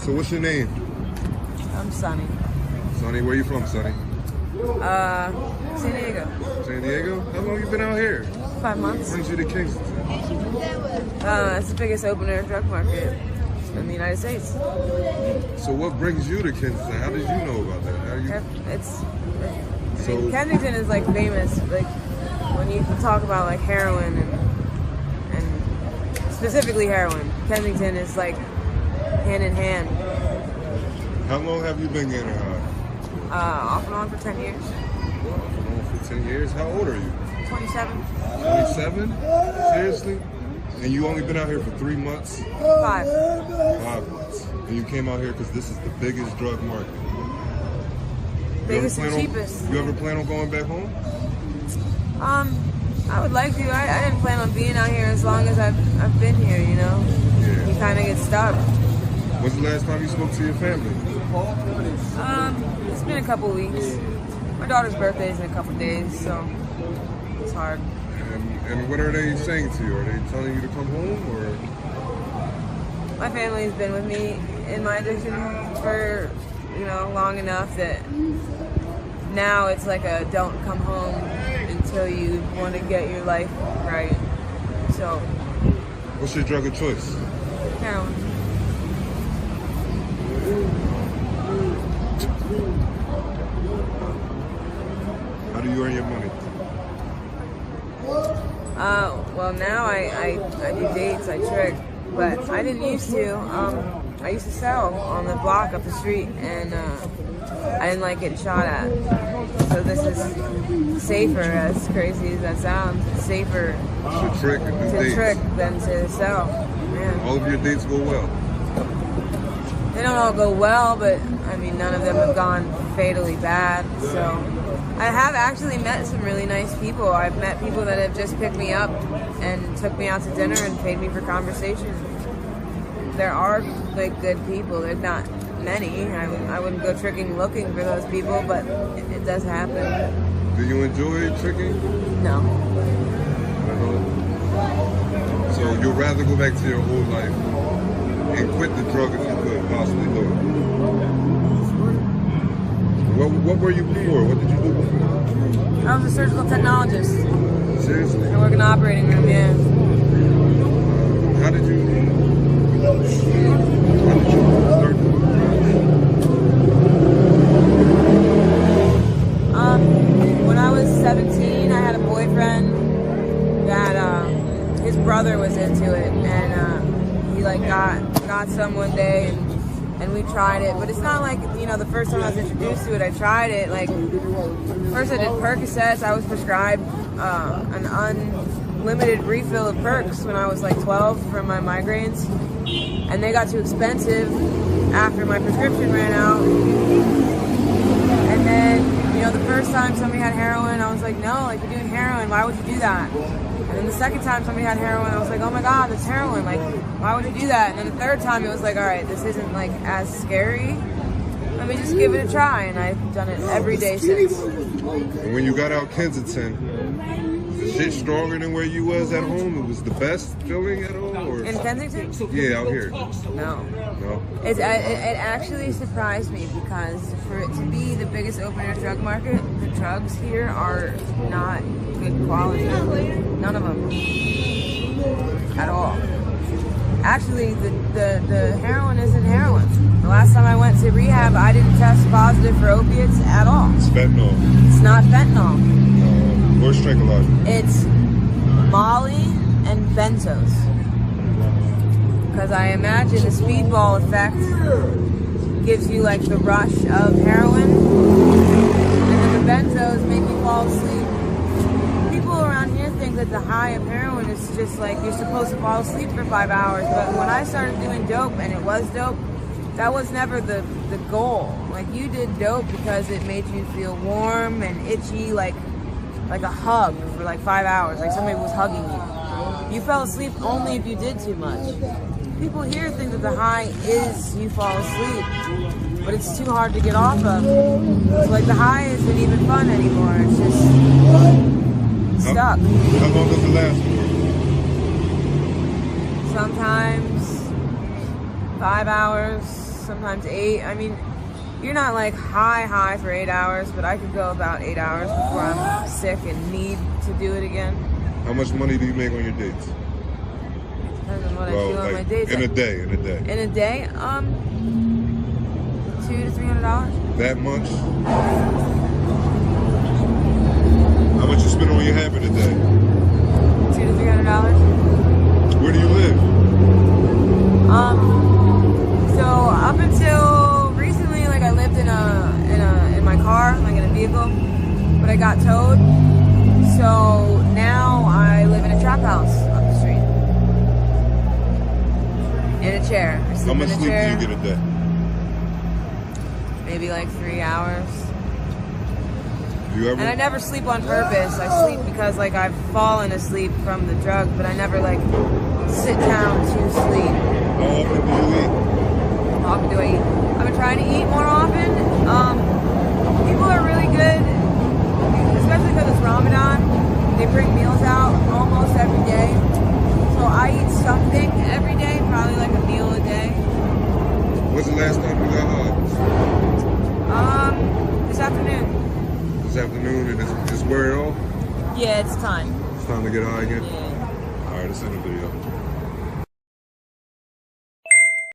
So what's your name? I'm Sunny. Sonny, where you from, Sonny? San Diego. San Diego? How long you been out here? 5 months. What brings you to Kensington? It's the biggest open-air drug market in the United States. So what brings you to Kensington? How did you know about that? How you... Kensington is like famous, like when you talk about like heroin and specifically heroin, Kensington is like hand in hand. How long have you been getting high? Off and on for 10 years. Off and on for 10 years? How old are you? 27. 27? Seriously? And you only been out here for 3 months? 5. 5 months. And you came out here because this is the biggest drug market. Biggest and cheapest. You ever plan on going back home? I would like to. I didn't plan on being out here as long as I've been here, you know? Yeah. You kind of get stuck. When's the last time you spoke to your family? It's been a couple weeks. My daughter's birthday is in a couple days, so it's hard. And what are they saying to you? Are they telling you to come home, or? My family's been with me in my addiction for, you know, long enough that now it's like a don't come home until you want to get your life right. So. What's your drug of choice? Heroin. How do you earn your money? Well, now I do dates, I trick, but I didn't used to. I used to sell on the block up the street, and I didn't like getting shot at. So this is safer, as crazy as that sounds. It's safer to trick than to sell. Yeah. All of your dates go well? They don't all go well, but I mean, none of them have gone fatally bad. So I have actually met some really nice people. I've met people that have just picked me up and took me out to dinner and paid me for conversation. There are like good people. There's not many. I wouldn't go tricking looking for those people, but it does happen. Do you enjoy tricking? No. So you'd rather go back to your whole life and quit the drug if you could possibly do it? What were you before? What did you do before? I was a surgical technologist. Seriously? I work in the operating room, yeah. How did you start doing drugs? When I was 17, I had a boyfriend that his brother was into it, and he like got some one day, and we tried it. But it's not like, you know, the first time I was introduced to it, I tried it. Like, first I did Percocets. I was prescribed an unlimited refill of Percs when I was like 12 for my migraines, and they got too expensive after my prescription ran out. And then, you know, the first time somebody had heroin, I was like, no, like, you're doing heroin, why would you do that? And then the second time somebody had heroin, I was like, oh my God, that's heroin, like, why would you do that? And then the third time it was like, all right, this isn't like as scary, let me just give it a try. And I've done it every day since. And when you got out Kensington, was the shit stronger than where you was at home? It was the best feeling at home? Or? In Kensington? Yeah, out here. No. No? It actually surprised me, because for it to be the biggest open-air drug market, the drugs here are not good quality. None of them. At all. Actually, the heroin isn't heroin. The last time I went to rehab, I didn't test positive for opiates at all. It's fentanyl. It's not fentanyl. Where's Tranquilizer? It's Molly and benzos. Because I imagine the speedball effect gives you like the rush of heroin, and then the benzos make you fall asleep. People around here think that the high of heroin is just like you're supposed to fall asleep for 5 hours, but when I started doing dope, and it was dope, that was never the goal. Like, you did dope because it made you feel warm and itchy, like a hug for like 5 hours, like somebody was hugging you. You fell asleep only if you did too much. People here think that the high is you fall asleep, but it's too hard to get off of. So like the high isn't even fun anymore. It's just stuck. How long does it last for? Sometimes 5 hours, sometimes 8. I mean, you're not like high for 8 hours, but I could go about 8 hours before I'm sick and need to do it again. How much money do you make on your dates? Depends on what I do on my dates. In a day. In a day, $200 to $300. That much? How much you spend on your habit a day? $200 to $300. Where do you live? So up until recently, like I lived in my car, like in a vehicle, but I got towed. So now I live in a trap house up the street. In a chair. I sleep How much in a sleep chair. do you get a day? Maybe like 3 hours. Do you ever? And I never sleep on purpose. I sleep because like I've fallen asleep from the drug, but I never like sit down to sleep. How often do you eat? How often do I eat? I've been trying to eat more often. People are really good, especially because it's Ramadan. They bring meals out almost every day. So I eat something every day, probably like a meal a day. When's the last time you got high? This afternoon. This afternoon, and it's wear it off? Yeah, it's time. It's time to get high again? Yeah. Alright, let's end the video.